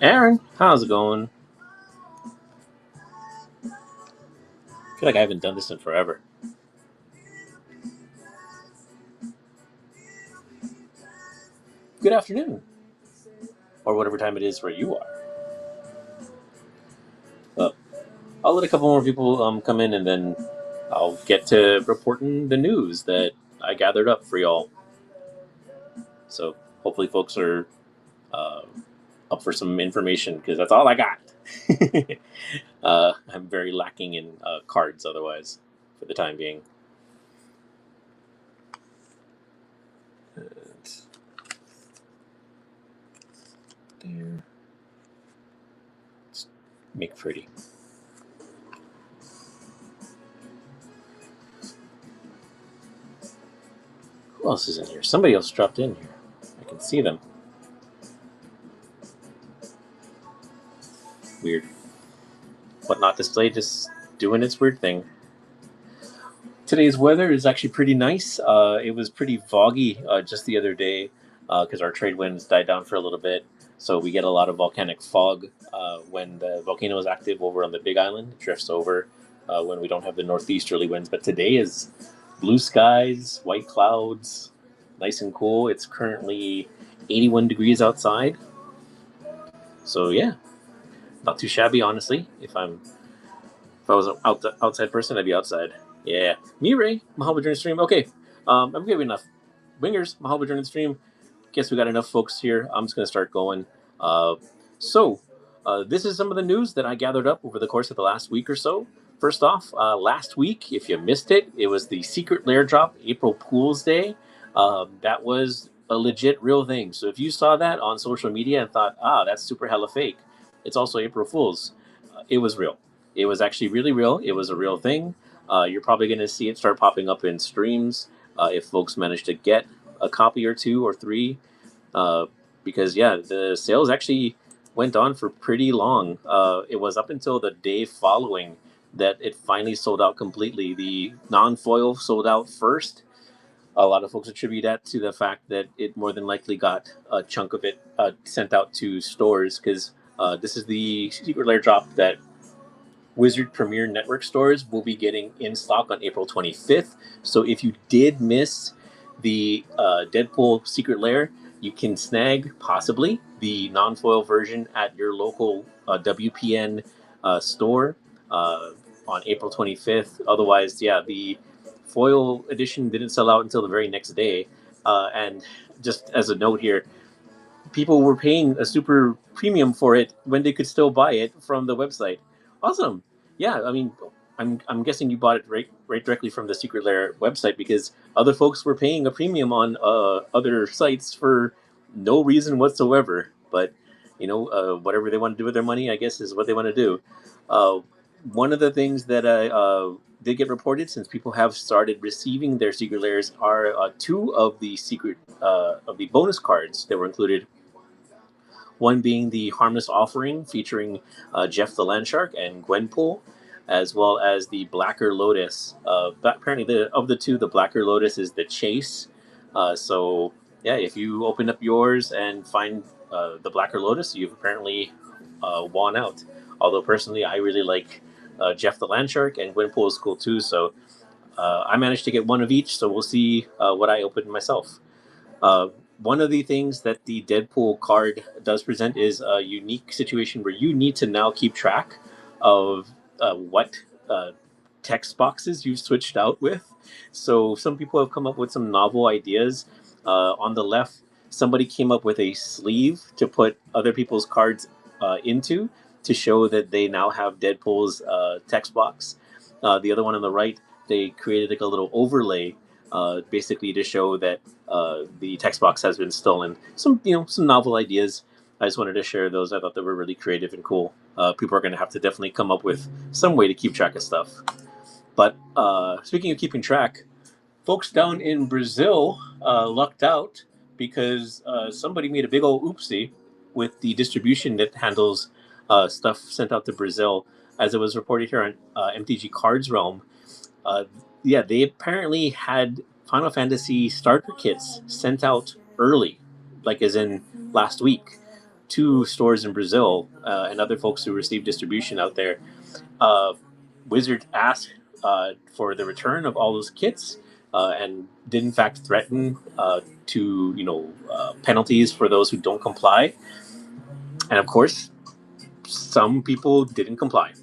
Aaron, how's it going? I feel like I haven't done this in forever. Good afternoon, or whatever time it is where you are. Well, I'll let a couple more people come in, and then I'll get to reporting the news that I gathered up for y'all. So hopefully, folks are uh, up for some information because that's all I got. I'm very lacking in cards, otherwise, for the time being. There, let's make pretty. Who else is in here? Somebody else dropped in here. I can see them. Weird. What not display, just doing its weird thing. Today's weather is actually pretty nice. It was pretty foggy just the other day because our trade winds died down for a little bit. So we get a lot of volcanic fog when the volcano is active over on the Big Island. It drifts over when we don't have the northeasterly winds. But today is blue skies, white clouds, nice and cool. It's currently 81 degrees outside. So yeah, not too shabby, honestly. If I was an outside person, I'd be outside. Yeah. Me, Ray. Mahalo during the stream. Okay. I'm giving enough. Wingers, Mahalo during the stream. Guess we got enough folks here. I'm just going to start going. Uh, so, this is some of the news that I gathered up over the course of the last week or so. First off, last week, if you missed it, it was the Secret Lair drop, April Fool's Day. That was a legit real thing. So if you saw that on social media and thought, that's super hella fake, it's also April Fool's. It was real. It was actually really real. It was a real thing. You're probably going to see it start popping up in streams if folks manage to get a copy or two or three. Uh, because, yeah, the sales actually went on for pretty long. It was up until the day following that it finally sold out completely. The non foil sold out first. A lot of folks attribute that to the fact that it more than likely got a chunk of it sent out to stores because this is the secret lair drop that Wizard Premier Network stores will be getting in stock on April 25th. So if you did miss the Deadpool Secret Lair, you can snag possibly the non-foil version at your local WPN store on April 25th. Otherwise, yeah, the foil edition didn't sell out until the very next day. And just as a note here, people were paying a super premium for it when they could still buy it from the website. Awesome. Yeah, I mean, I'm guessing you bought it right directly from the Secret Lair website because other folks were paying a premium on other sites for no reason whatsoever. But whatever they want to do with their money, I guess, is what they want to do. Uh, One of the things that did get reported, since people have started receiving their Secret Lairs, are two of the of the bonus cards that were included, one being the Harmless Offering featuring Jeff the Landshark and Gwenpool, as well as the Blacker Lotus. Apparently, of the two, the Blacker Lotus is the chase. So, yeah, if you open up yours and find the Blacker Lotus, you've apparently won out. Although, personally, I really like Jeff the Landshark, and Gwenpool is cool too. So, I managed to get one of each, so we'll see what I open myself. Uh, One of the things that the Deadpool card does present is a unique situation where you need to now keep track of what text boxes you've switched out with. So some people have come up with some novel ideas. On the left, somebody came up with a sleeve to put other people's cards into to show that they now have Deadpool's text box. The other one on the right, they created like a little overlay, basically to show that the text box has been stolen. Some novel ideas. I just wanted to share those. I thought they were really creative and cool. People are going to have to definitely come up with some way to keep track of stuff. But speaking of keeping track, folks down in Brazil lucked out because somebody made a big old oopsie with the distribution that handles stuff sent out to Brazil. As it was reported here on MTG Cards Realm, uh, yeah, they apparently had Final Fantasy starter kits sent out early, like as in last week. two stores in Brazil and other folks who receive distribution out there, uh, Wizard asked for the return of all those kits and did in fact threaten to penalties for those who don't comply. And of course, some people didn't comply.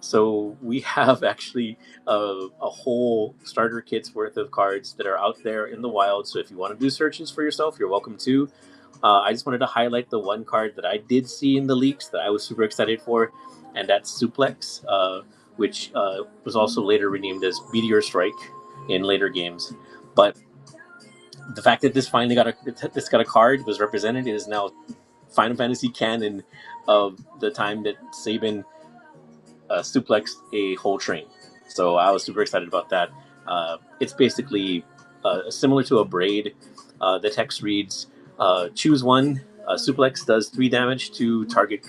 So we have actually a whole starter kit's worth of cards that are out there in the wild. So if you want to do searches for yourself, you're welcome to. I just wanted to highlight the one card that I did see in the leaks that I was super excited for, and that's Suplex, which was also later renamed as Meteor Strike in later games. But the fact that this finally got a card was represented is now Final Fantasy canon of the time that Sabin suplexed a whole train. So I was super excited about that. It's basically similar to a braid. The text reads, choose one. Suplex does 3 damage to target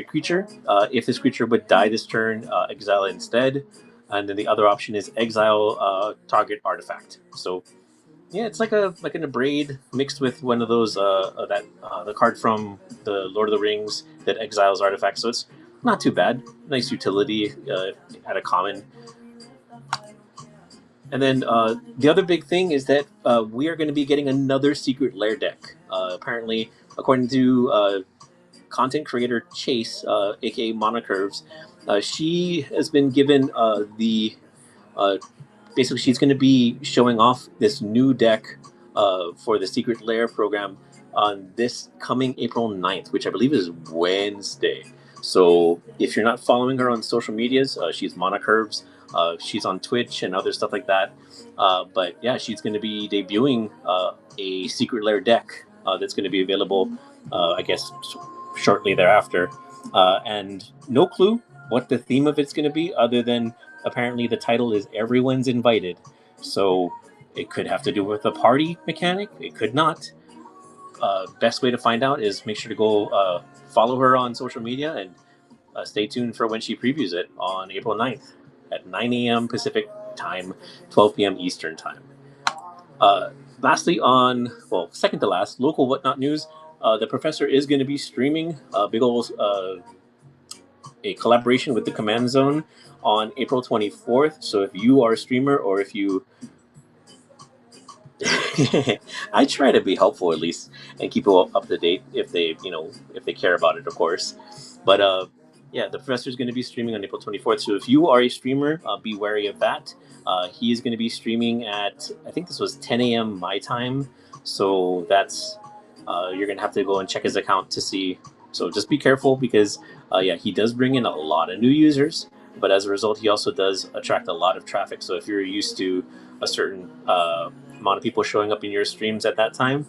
creature. If this creature would die this turn, exile it instead. And then the other option is exile target artifact. So yeah, it's like an braid mixed with one of those the card from the Lord of the Rings that exiles artifacts. So it's not too bad. Nice utility at a common. And then the other big thing is that we are going to be getting another Secret Lair deck. Apparently, according to content creator Chase, aka Monocurves, she has been given the basically she's going to be showing off this new deck for the Secret Lair program on this coming April 9th, which I believe is Wednesday. So if you're not following her on social medias, she's Monocurves. She's on Twitch and other stuff like that. But yeah, she's going to be debuting a Secret Lair deck that's going to be available, I guess, shortly thereafter. And no clue what the theme of it's going to be, other than apparently the title is Everyone's Invited. So it could have to do with a party mechanic. It could not. Best way to find out is make sure to go follow her on social media and stay tuned for when she previews it on April 9th at 9 a.m. Pacific time, 12 p.m. Eastern time. Lastly, second to last, local Whatnot news. The professor is going to be streaming a big old a collaboration with the Command Zone on April 24th. So if you are a streamer, or if you I try to be helpful at least and keep people up to date if they care about it, of course. But yeah, the professor is going to be streaming on April 24th. So if you are a streamer, be wary of that. He is going to be streaming at, I think this was 10 a.m. my time. So that's you're going to have to go and check his account to see. So just be careful because yeah, he does bring in a lot of new users, but as a result, he also does attract a lot of traffic. So if you're used to a certain amount of people showing up in your streams at that time,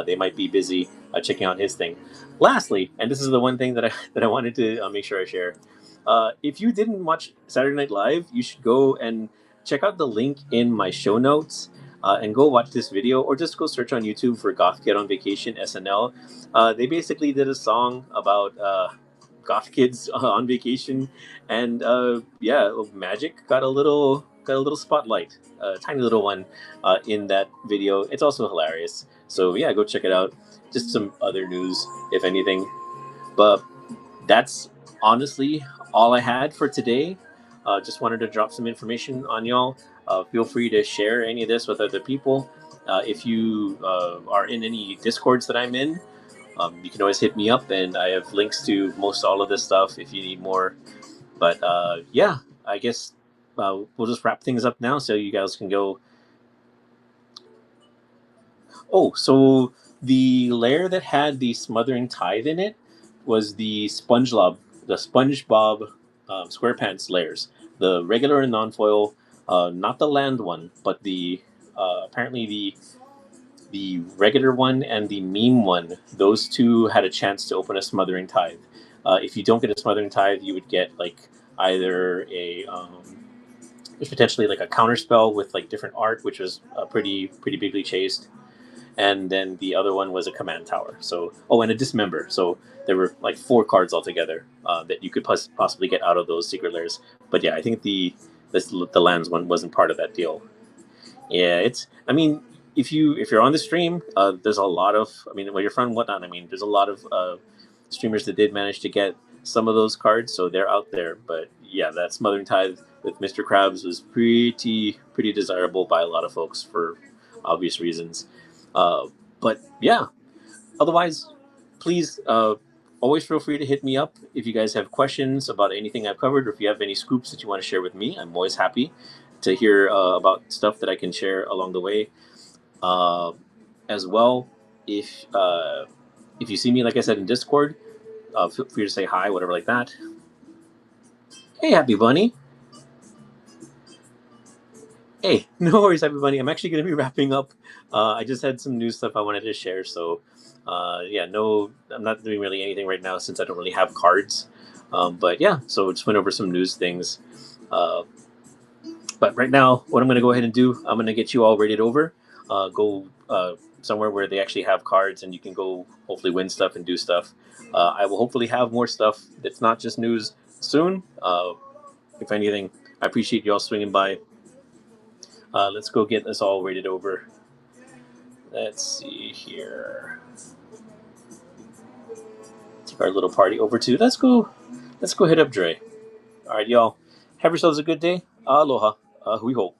they might be busy checking out his thing. Lastly, and this is the one thing that I wanted to make sure I share. If you didn't watch Saturday Night Live, you should go and check out the link in my show notes and go watch this video, or just go search on YouTube for Goth Kid on Vacation SNL. They basically did a song about goth kids on vacation, and yeah, Magic got a little spotlight, a tiny little one in that video. It's also hilarious. So yeah, go check it out. Just some other news, if anything. But that's honestly all I had for today. Just wanted to drop some information on y'all. Feel free to share any of this with other people. If you are in any Discords that I'm in, you can always hit me up, and I have links to most all of this stuff if you need more. But yeah, I guess we'll just wrap things up now so you guys can go. Oh, so the layer that had the Smothering Tithe in it was the SpongeBob SquarePants layers. The regular and non-foil, not the land one, but the apparently the regular one and the meme one. Those two had a chance to open a Smothering Tithe. If you don't get a Smothering Tithe, you would get like either there's potentially like a counter spell with like different art, which was pretty bigly chased. And then the other one was a command tower. So, and a dismember. So there were like 4 cards altogether that you could possibly get out of those secret layers. But yeah, I think the lands one wasn't part of that deal. Yeah, if you're on the stream, there's a lot of, I mean, well, you're from whatnot. I mean, there's a lot of streamers that did manage to get some of those cards, so they're out there. But yeah, that Smothering Tithe with Mr. Krabs was pretty desirable by a lot of folks for obvious reasons. But yeah, otherwise, please always feel free to hit me up if you guys have questions about anything I've covered, or if you have any scoops that you want to share with me. I'm always happy to hear about stuff that I can share along the way. Uh, as well, if if you see me, like I said, in Discord, feel free to say hi, whatever like that. Hey, Happy Bunny. Hey, no worries, Happy Bunny. I'm actually going to be wrapping up. I just had some news stuff I wanted to share, so yeah, no, I'm not doing really anything right now since I don't really have cards. But yeah, so just went over some news things. Uh, but right now, what I'm going to go ahead and do, I'm going to get you all rated over. Go somewhere where they actually have cards and you can go hopefully win stuff and do stuff. I will hopefully have more stuff that's not just news soon. If anything, I appreciate you all swinging by. Let's go get this all rated over. Let's see here. Take our little party over to. Let's go hit up Dre. All right, y'all. Have yourselves a good day. Aloha. Hui ho.